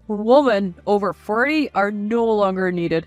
Women over 40 are no longer needed.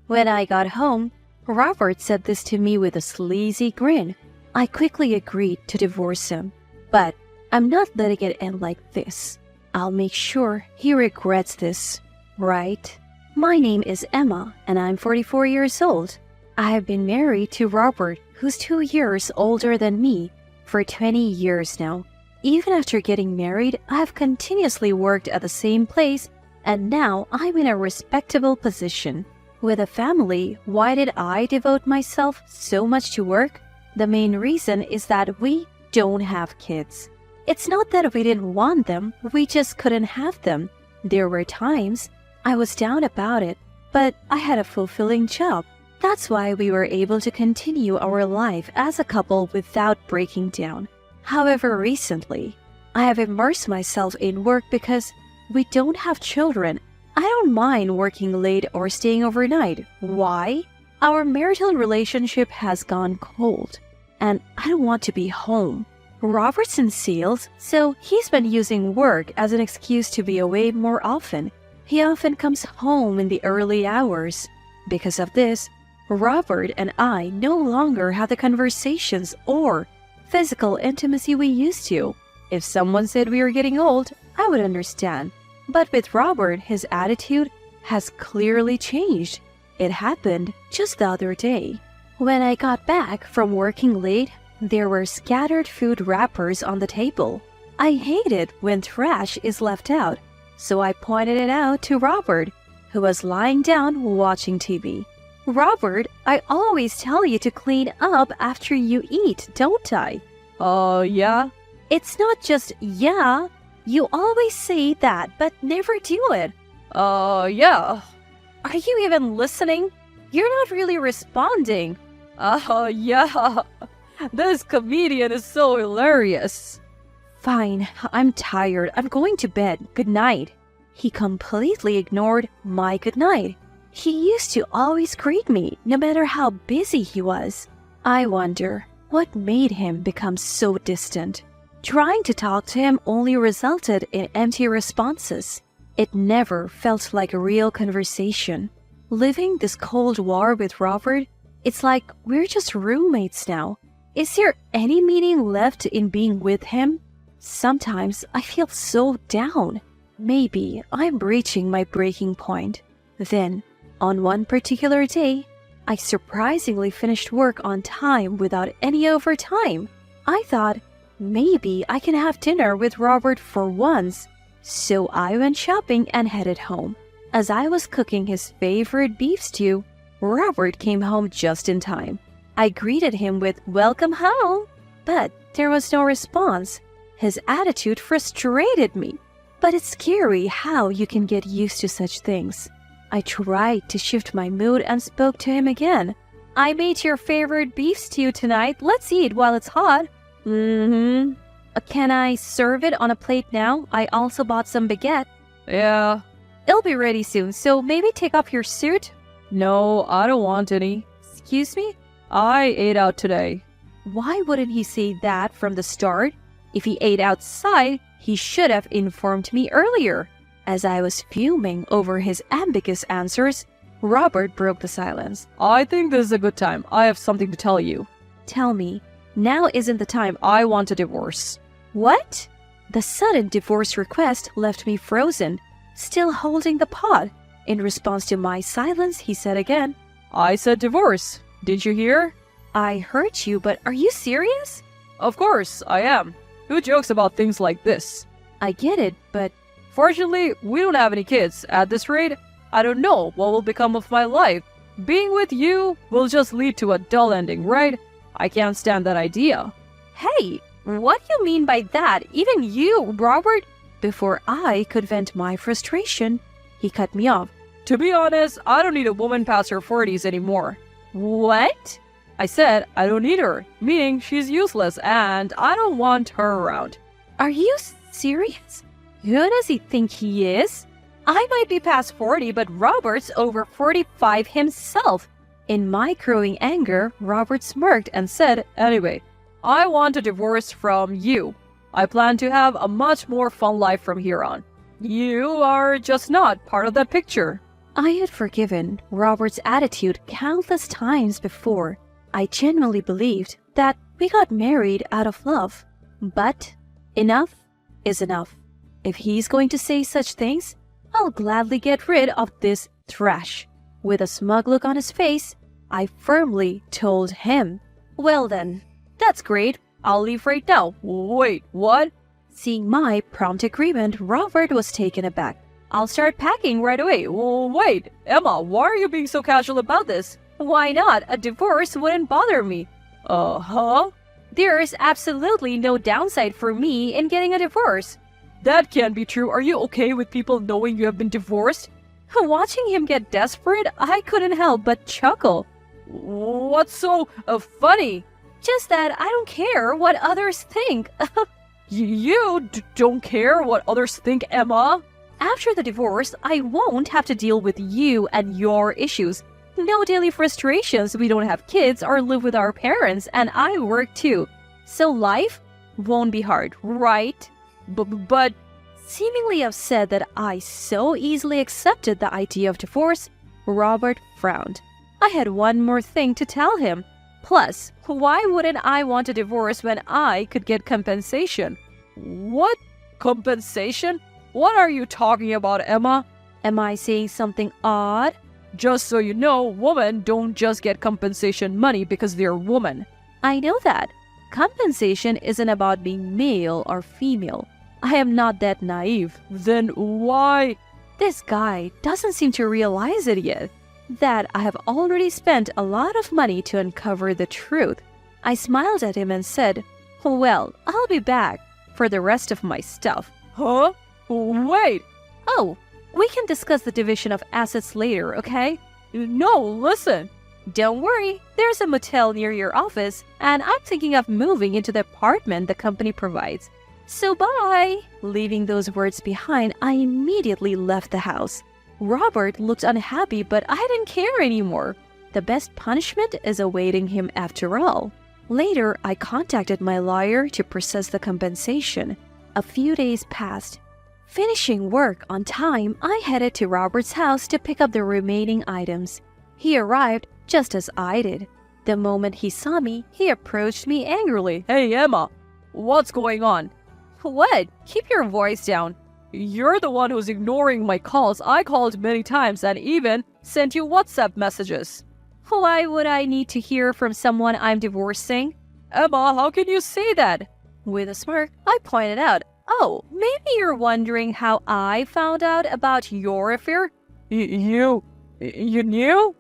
When I got home, Robert said this to me with a sleazy grin. I quickly agreed to divorce him, but I'm not letting it end like this. I'll make sure he regrets this, right? My name is Emma, and I'm 44 years old. I have been married to Robert, who's 2 years older than me, for 20 years now. Even after getting married, I've continuously worked at the same place, and now I'm in a respectable position. With a family, why did I devote myself so much to work? The main reason is that we don't have kids. It's not that we didn't want them, we just couldn't have them. There were times I was down about it, but I had a fulfilling job. That's why we were able to continue our life as a couple without breaking down. However, recently, I have immersed myself in work because we don't have children. I don't mind working late or staying overnight. Why? Our marital relationship has gone cold, and I don't want to be home. Robert's in sales, so he's been using work as an excuse to be away more often. He often comes home in the early hours. Because of this, Robert and I no longer have the conversations or physical intimacy we used to. If someone said we were getting old, I would understand. But with Robert, his attitude has clearly changed. It happened just the other day. When I got back from working late, there were scattered food wrappers on the table. I hate it when trash is left out, so I pointed it out to Robert, who was lying down watching TV. Robert, I always tell you to clean up after you eat, don't I? Yeah? It's not just yeah. You always say that, but never do it. Yeah. Are you even listening? You're not really responding. Yeah. This comedian is so hilarious. Fine, I'm tired. I'm going to bed. Good night. He completely ignored my good night. He used to always greet me, no matter how busy he was. I wonder what made him become so distant. Trying to talk to him only resulted in empty responses. It never felt like a real conversation. Living this Cold War with Robert, it's like we're just roommates now. Is there any meaning left in being with him? Sometimes I feel so down. Maybe I'm reaching my breaking point. Then, on one particular day, I surprisingly finished work on time without any overtime. I thought, maybe I can have dinner with Robert for once. So I went shopping and headed home. As I was cooking his favorite beef stew, Robert came home just in time. I greeted him with "Welcome home," but there was no response. His attitude frustrated me. But it's scary how you can get used to such things. I tried to shift my mood and spoke to him again. "I made your favorite beef stew tonight. Let's eat while it's hot." Mm-hmm. Can I serve it on a plate now? I also bought some baguette. Yeah. It'll be ready soon, so maybe take off your suit. No, I don't want any. Excuse me? I ate out today. Why wouldn't he say that from the start? If he ate outside, he should have informed me earlier. As I was fuming over his ambiguous answers, Robert broke the silence. I think this is a good time. I have something to tell you. Tell me. Now isn't the time. I want a divorce. What? The sudden divorce request left me frozen, still holding the pot. In response to my silence, he said again, I said divorce. Did you hear? I heard you, but are you serious? Of course, I am. Who jokes about things like this? I get it, but fortunately, we don't have any kids. At this rate, I don't know what will become of my life. Being with you will just lead to a dull ending, right? I can't stand that idea. Hey, what do you mean by that? Even you, Robert? Before I could vent my frustration, he cut me off. To be honest, I don't need a woman past her 40s anymore. What? I said I don't need her, meaning she's useless and I don't want her around. Are you serious? Who does he think he is? I might be past 40, but Robert's over 45 himself. In my growing anger, Robert smirked and said, Anyway, I want a divorce from you. I plan to have a much more fun life from here on. You are just not part of that picture. I had forgiven Robert's attitude countless times before. I genuinely believed that we got married out of love. But enough is enough. If he's going to say such things, I'll gladly get rid of this trash. With a smug look on his face, I firmly told him, "Well then, that's great. I'll leave right now." Wait, what? Seeing my prompt agreement, Robert was taken aback. I'll start packing right away. Wait, Emma, why are you being so casual about this? Why not? A divorce wouldn't bother me. Huh? There is absolutely no downside for me in getting a divorce. That can't be true. Are you okay with people knowing you have been divorced? Watching him get desperate, I couldn't help but chuckle. What's so funny? Just that I don't care what others think. You don't care what others think, Emma? After the divorce, I won't have to deal with you and your issues. No daily frustrations. We don't have kids or live with our parents, and I work too. So life won't be hard, right? But seemingly upset that I so easily accepted the idea of divorce, Robert frowned. I had one more thing to tell him. Plus, why wouldn't I want a divorce when I could get compensation? What? Compensation? What are you talking about, Emma? Am I saying something odd? Just so you know, women don't just get compensation money because they're women. I know that. Compensation isn't about being male or female. I am not that naive. Then why? This guy doesn't seem to realize it yet. That I have already spent a lot of money to uncover the truth. I smiled at him and said, "Well, I'll be back for the rest of my stuff." Huh? Wait! Oh, we can discuss the division of assets later, okay? No, listen. Don't worry, there's a motel near your office, and I'm thinking of moving into the apartment the company provides. So bye! Leaving those words behind, I immediately left the house. Robert looked unhappy, but I didn't care anymore. The best punishment is awaiting him after all. Later, I contacted my lawyer to process the compensation. A few days passed. Finishing work on time, I headed to Robert's house to pick up the remaining items. He arrived just as I did. The moment he saw me, he approached me angrily. Hey, Emma, what's going on? What? Keep your voice down. You're the one who's ignoring my calls. I called many times and even sent you WhatsApp messages. Why would I need to hear from someone I'm divorcing? Emma, how can you say that? With a smirk, I pointed out, "Oh, maybe you're wondering how I found out about your affair?" You knew?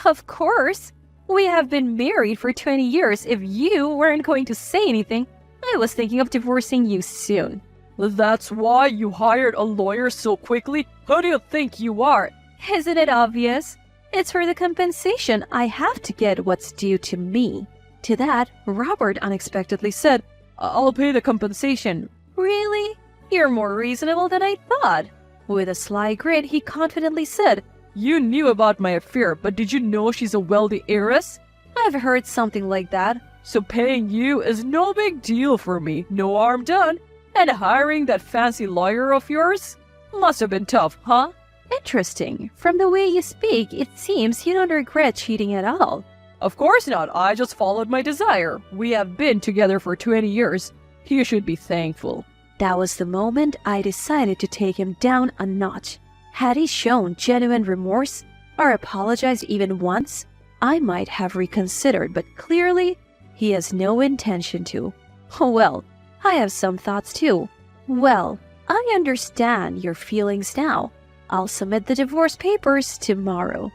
Of course. We have been married for 20 years. If you weren't going to say anything, I was thinking of divorcing you soon. That's why you hired a lawyer so quickly? Who do you think you are? Isn't it obvious? It's for the compensation. I have to get what's due to me. To that, Robert unexpectedly said, I'll pay the compensation. Really? You're more reasonable than I thought. With a sly grin, he confidently said, You knew about my affair, but did you know she's a wealthy heiress? I've heard something like that. So paying you is no big deal for me. No harm done. And hiring that fancy lawyer of yours? Must have been tough, huh? Interesting. From the way you speak, it seems you don't regret cheating at all. Of course not. I just followed my desire. We have been together for 20 years. You should be thankful. That was the moment I decided to take him down a notch. Had he shown genuine remorse or apologized even once, I might have reconsidered, but clearly he has no intention to. Well, I have some thoughts too. Well, I understand your feelings now. I'll submit the divorce papers tomorrow.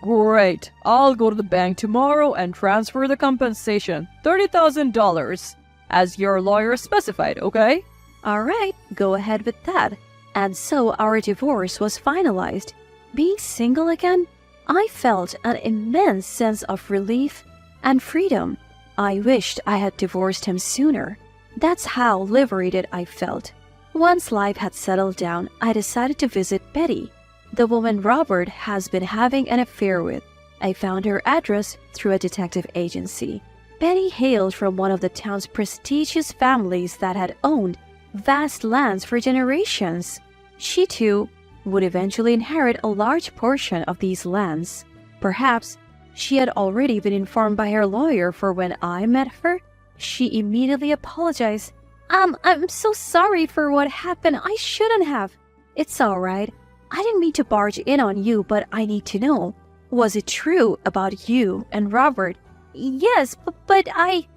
Great. I'll go to the bank tomorrow and transfer the compensation, $30,000, as your lawyer specified, okay? All right, go ahead with that. And so our divorce was finalized. Being single again, I felt an immense sense of relief and freedom. I wished I had divorced him sooner. That's how liberated I felt. Once life had settled down, I decided to visit Betty, the woman Robert has been having an affair with. I found her address through a detective agency. Betty hailed from one of the town's prestigious families that had owned vast lands for generations. She too would eventually inherit a large portion of these lands. Perhaps she had already been informed by her lawyer, for when I met her, she immediately apologized. I'm so sorry for what happened. I shouldn't have. It's all right. I didn't mean to barge in on you, but I need to know. Was it true about you and Robert? Yes, but I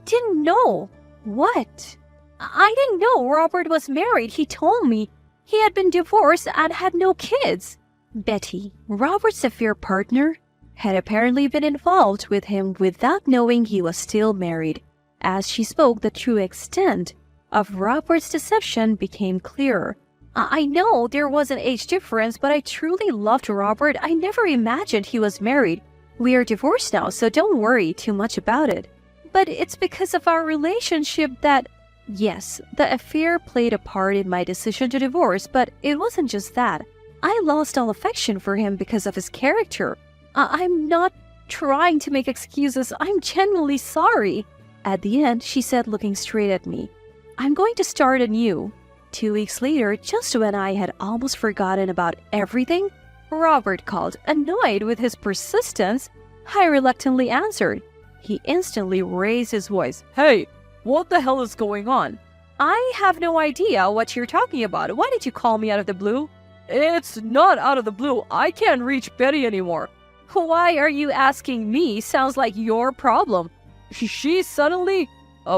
didn't know. What? I didn't know Robert was married. He told me he had been divorced and had no kids. Betty, Robert's affair partner, had apparently been involved with him without knowing he was still married. As she spoke, the true extent of Robert's deception became clearer. I know there was an age difference, but I truly loved Robert. I never imagined he was married. We are divorced now, so don't worry too much about it. But it's because of our relationship that... Yes, the affair played a part in my decision to divorce, but it wasn't just that. I lost all affection for him because of his character. I'm not trying to make excuses. I'm genuinely sorry. At the end, she said, looking straight at me, I'm going to start anew. 2 weeks later, just when I had almost forgotten about everything, Robert called. Annoyed with his persistence, I reluctantly answered. He instantly raised his voice. Hey, what the hell is going on? I have no idea what you're talking about. Why did you call me out of the blue? It's not out of the blue. I can't reach Betty anymore. Why are you asking me? Sounds like your problem. She suddenly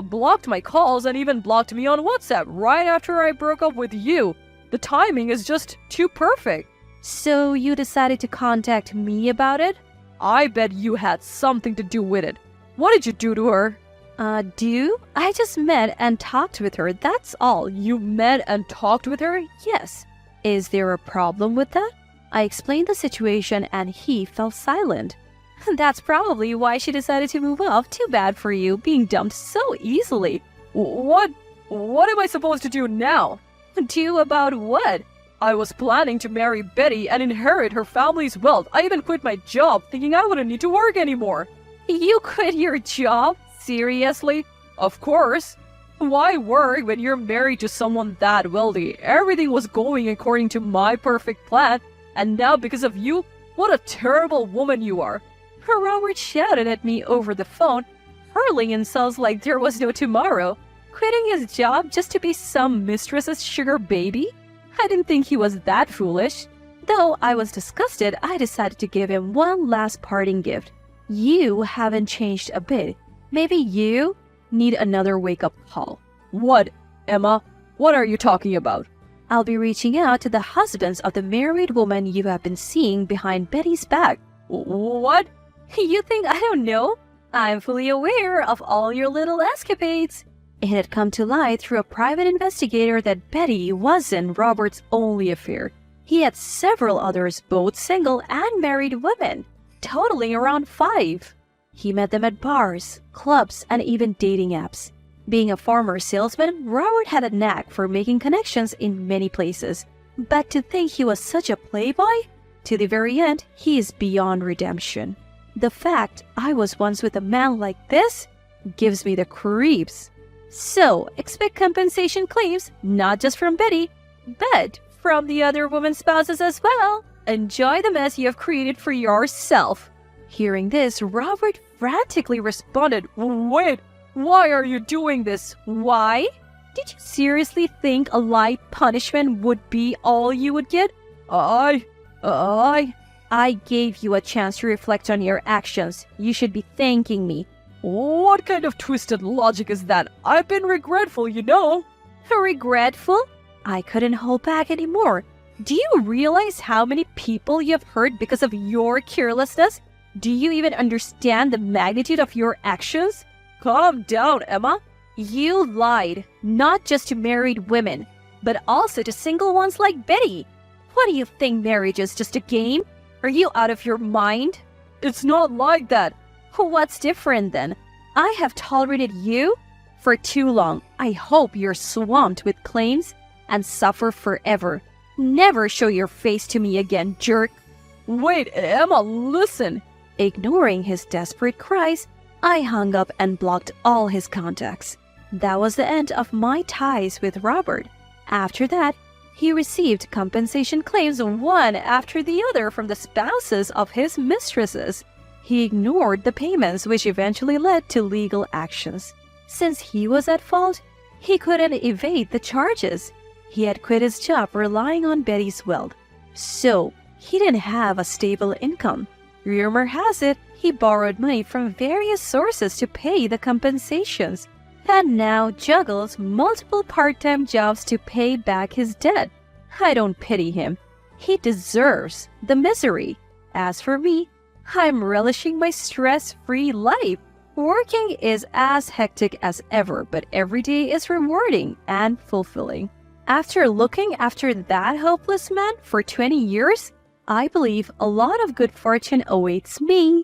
blocked my calls and even blocked me on WhatsApp right after I broke up with you. The timing is just too perfect. So you decided to contact me about it? I bet you had something to do with it. What did you do to her? Do? I just met and talked with her, that's all. You met and talked with her? Yes. Is there a problem with that? I explained the situation and he fell silent. That's probably why she decided to move off. Too bad for you, being dumped so easily. What am I supposed to do now? Do about what? I was planning to marry Betty and inherit her family's wealth. I even quit my job thinking I wouldn't need to work anymore. You quit your job? Seriously? Of course. Why work when you're married to someone that wealthy? Everything was going according to my perfect plan, and now because of you, what a terrible woman you are. Robert shouted at me over the phone, hurling insults like there was no tomorrow. Quitting his job just to be some mistress's sugar baby? I didn't think he was that foolish. Though I was disgusted, I decided to give him one last parting gift. You haven't changed a bit. Maybe you need another wake-up call. What, Emma? What are you talking about? I'll be reaching out to the husbands of the married woman you have been seeing behind Betty's back. What? You think I don't know? I'm fully aware of all your little escapades. It had come to light through a private investigator that Betty wasn't Robert's only affair. He had several others, both single and married women, totaling around 5. He met them at bars, clubs, and even dating apps. Being a former salesman, Robert had a knack for making connections in many places. But to think he was such a playboy? To the very end, he is beyond redemption. The fact I was once with a man like this gives me the creeps. So, expect compensation claims, not just from Betty, but from the other women's spouses as well. Enjoy the mess you have created for yourself. Hearing this, Robert frantically responded, Wait, why are you doing this? Why? Did you seriously think a light punishment would be all you would get? I gave you a chance to reflect on your actions. You should be thanking me. What kind of twisted logic is that? I've been regretful, you know. Regretful? I couldn't hold back anymore. Do you realize how many people you have hurt because of your carelessness? Do you even understand the magnitude of your actions? Calm down, Emma. You lied, not just to married women, but also to single ones like Betty. What do you think marriage is, just a game? Are you out of your mind? It's not like that. What's different then? I have tolerated you for too long. I hope you're swamped with claims and suffer forever. Never show your face to me again, jerk. Wait, Emma, listen. Ignoring his desperate cries, I hung up and blocked all his contacts. That was the end of my ties with Robert. After that, He received compensation claims one after the other from the spouses of his mistresses. He ignored the payments, which eventually led to legal actions. Since he was at fault, he couldn't evade the charges. He had quit his job relying on Betty's wealth, so he didn't have a stable income. Rumor has it he borrowed money from various sources to pay the compensations, and now juggles multiple part-time jobs to pay back his debt. I don't pity him. He deserves the misery. As for me, I'm relishing my stress-free life. Working is as hectic as ever, but every day is rewarding and fulfilling. After looking after that hopeless man for 20 years, I believe a lot of good fortune awaits me.